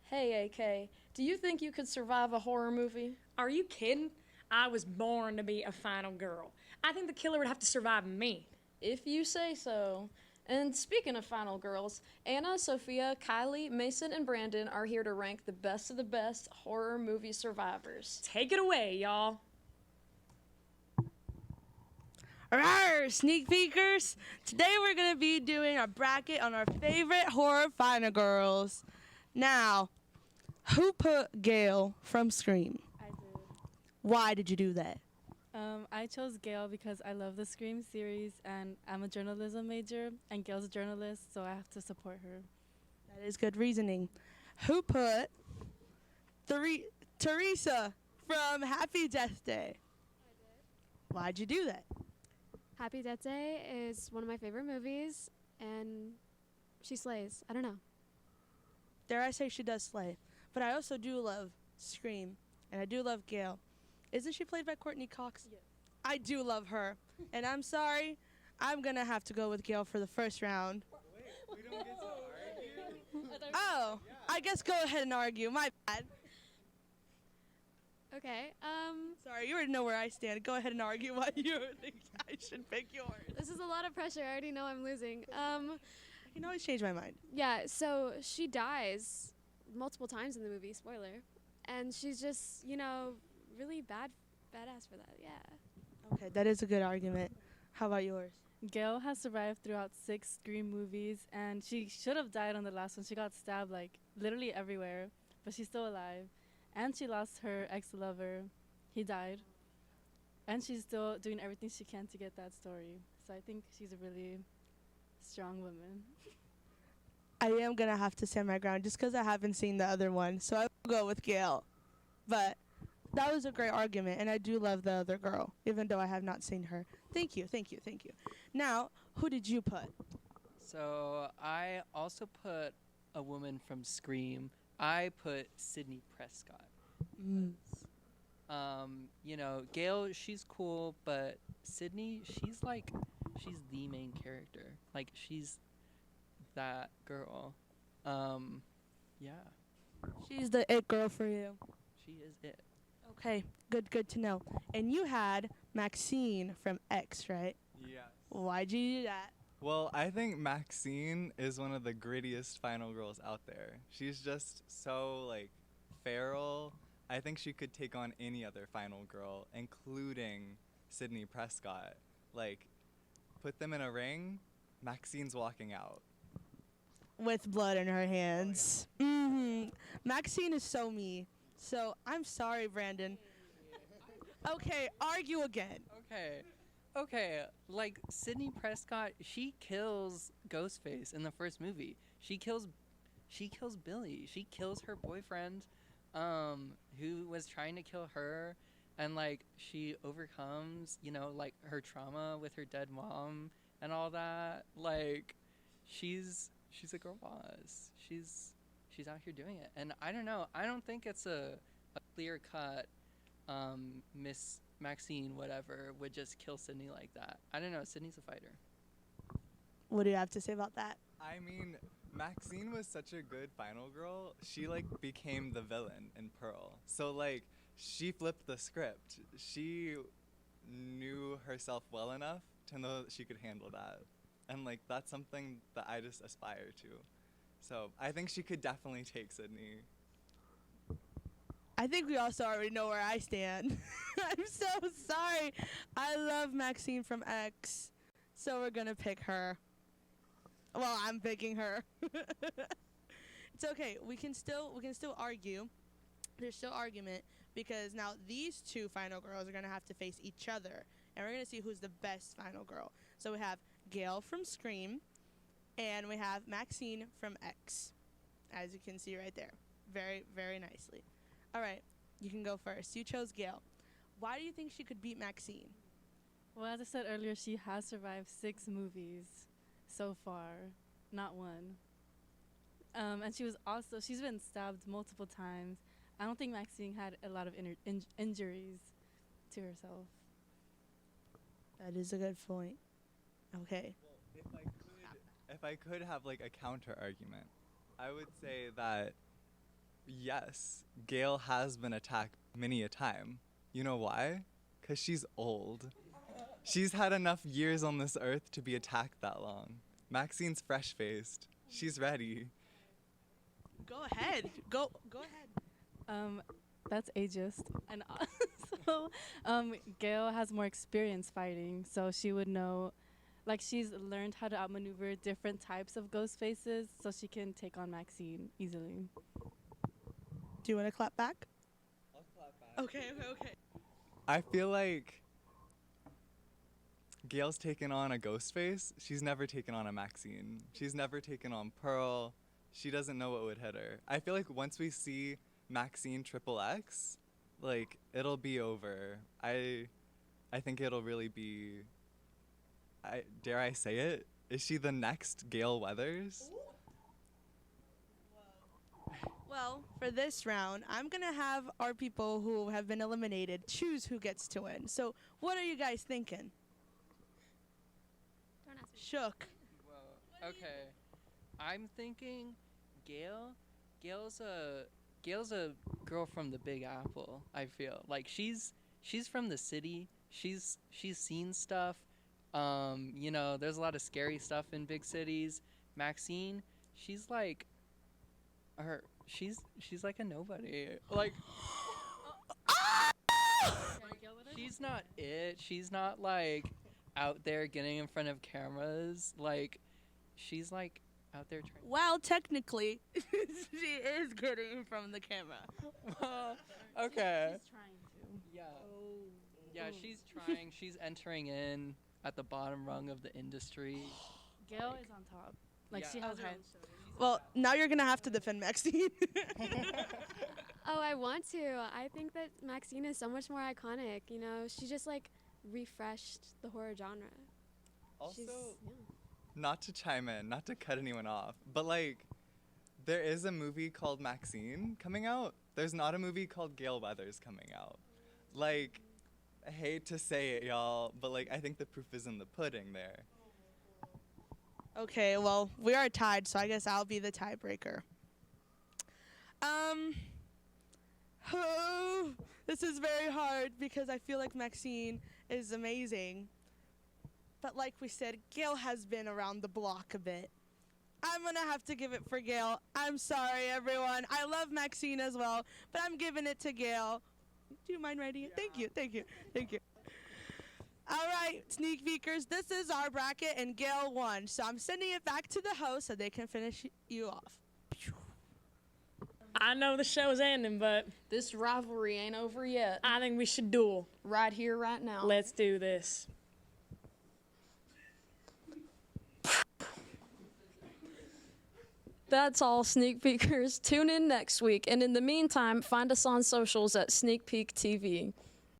Hey, AK, do you think you could survive a horror movie? Are you kidding? I was born to be a final girl. I think the killer would have to survive me. If you say so. And speaking of final girls, Anna, Sophia, Kylie, Mason, and Brandon are here to rank the best of the best horror movie survivors. Take it away, y'all. Alright, sneak peekers. Today we're going to be doing a bracket on our favorite horror final girls. Now, who put Gail from Scream? I did. Why did you do that? I chose Gail because I love the Scream series and I'm a journalism major and Gail's a journalist, so I have to support her. That is good reasoning. Who put Teresa from Happy Death Day? I did. Why'd you do that? Happy Death Day is one of my favorite movies, and she slays. I don't know. Dare I say she does slay. But I also do love Scream, and I do love Gail. Isn't she played by Courtney Cox? Yes. I do love her. And I'm sorry, I'm going to have to go with Gail for the first round. Wait, we don't get to argue? Oh, I guess go ahead and argue. My bad. Okay. Sorry, you already know where I stand. Go ahead and argue why you think I should pick yours. This is a lot of pressure. I already know I'm losing. I can always change my mind. Yeah. So she dies multiple times in the movie. Spoiler. And she's just, really badass for that. Yeah. Okay, that is a good argument. How about yours? Gail has survived throughout 6 Scream movies and she should have died on the last one. She got stabbed like literally everywhere, but she's still alive. And she lost her ex-lover. He died. And she's still doing everything she can to get that story. So I think she's a really strong woman. I am going to have to stand my ground just because I haven't seen the other one. So I will go with Gail. But that was a great argument, and I do love the other girl, even though I have not seen her. Thank you. Now, who did you put? So I also put a woman from Scream. I put Sydney Prescott. Gail, she's cool, but Sydney, she's the main character. Like, she's that girl. Yeah, She's the it girl for you. she is it. Okay, good to know. And you had Maxine from X, right? Yes. Why'd you do that? Well, I think Maxine is one of the grittiest final girls out there. She's just so, feral. I think she could take on any other final girl, including Sydney Prescott. Put them in a ring, Maxine's walking out. With blood in her hands. Maxine is so me. So, I'm sorry, Brandon. Okay, argue again. Okay, Sydney Prescott, she kills Ghostface in the first movie. She kills Billy. She kills her boyfriend, who was trying to kill her, and she overcomes, her trauma with her dead mom and all that. She's a girl boss. She's out here doing it, and I don't know. I don't think it's a clear cut. Miss Maxine, whatever, would just kill Sydney like that. I don't know. Sydney's a fighter. What do you have to say about that? I mean, Maxine was such a good final girl. She, became the villain in Pearl. So, she flipped the script. She knew herself well enough to know that she could handle that. And, that's something that I just aspire to. So, I think she could definitely take Sydney. I think we also already know where I stand. I'm so sorry. I love Maxine from X. So we're going to pick her. Well, I'm picking her. It's okay. We can still argue. There's still argument because now these two final girls are going to have to face each other. And we're going to see who's the best final girl. So we have Gail from Scream and we have Maxine from X. As you can see right there. Very, very nicely. All right, you can go first. You chose Gail. Why do you think she could beat Maxine? Well, as I said earlier, she has survived 6 movies so far, not one. And she's been stabbed multiple times. I don't think Maxine had a lot of injuries to herself. That is a good point. Okay. Well, if I could have a counter argument, I would say that yes, Gail has been attacked many a time. You know why? Because she's old. She's had enough years on this earth to be attacked that long. Maxine's fresh-faced. She's ready. Go ahead. Go ahead. That's ageist. And also, Gail has more experience fighting, so she would know, like, she's learned how to outmaneuver different types of ghost faces, so she can take on Maxine easily. Do you want to clap back? I'll clap back. Okay. I feel like Gail's taken on a ghost face. She's never taken on a Maxine. She's never taken on Pearl. She doesn't know what would hit her. I feel like once we see Maxine XXX, like, it'll be over. I think it'll really be, dare I say it? Is she the next Gail Weathers? Well, for this round, I'm going to have our people who have been eliminated choose who gets to win. So, what are you guys thinking? Don't ask me. Shook. Well, okay. I'm thinking Gail. Gail's a girl from the Big Apple. I feel like she's from the city. She's seen stuff. You know, there's a lot of scary stuff in big cities. Maxine, she's like like a nobody. Like she's not it. She's not like out there getting in front of cameras. Like she's like out there trying. Well, technically, she is getting from the camera. Well, okay. She's trying to. Yeah. Yeah, she's trying. She's entering in at the bottom rung of the industry. Gail is on top. Like, Yeah. she has her Okay. own show. Well, now you're going to have to defend Maxine. Oh, I want to. I think that Maxine is so much more iconic. You know, she just like refreshed the horror genre. Also, Yeah. not to chime in, not to cut anyone off, but like, there is a movie called Maxine coming out. There's not a movie called Gail Weathers coming out. Like, I hate to say it, y'all, but like, I think the proof is in the pudding there. Okay, well, we are tied, so I guess I'll be the tiebreaker. This is very hard because I feel like Maxine is amazing. But like we said, Gail has been around the block a bit. I'm going to have to give it for Gail. I'm sorry, everyone. I love Maxine as well, but I'm giving it to Gail. Do you mind writing it? Yeah. Thank you. All right, sneak peekers, this is our bracket, and Gail won. So I'm sending it back to the host so they can finish you off. I know the show's ending, but This rivalry ain't over yet. I think we should duel. Right here, right now. Let's do this. That's all, sneak peekers. Tune in next week, and in the meantime, find us on socials at Sneak Peek TV.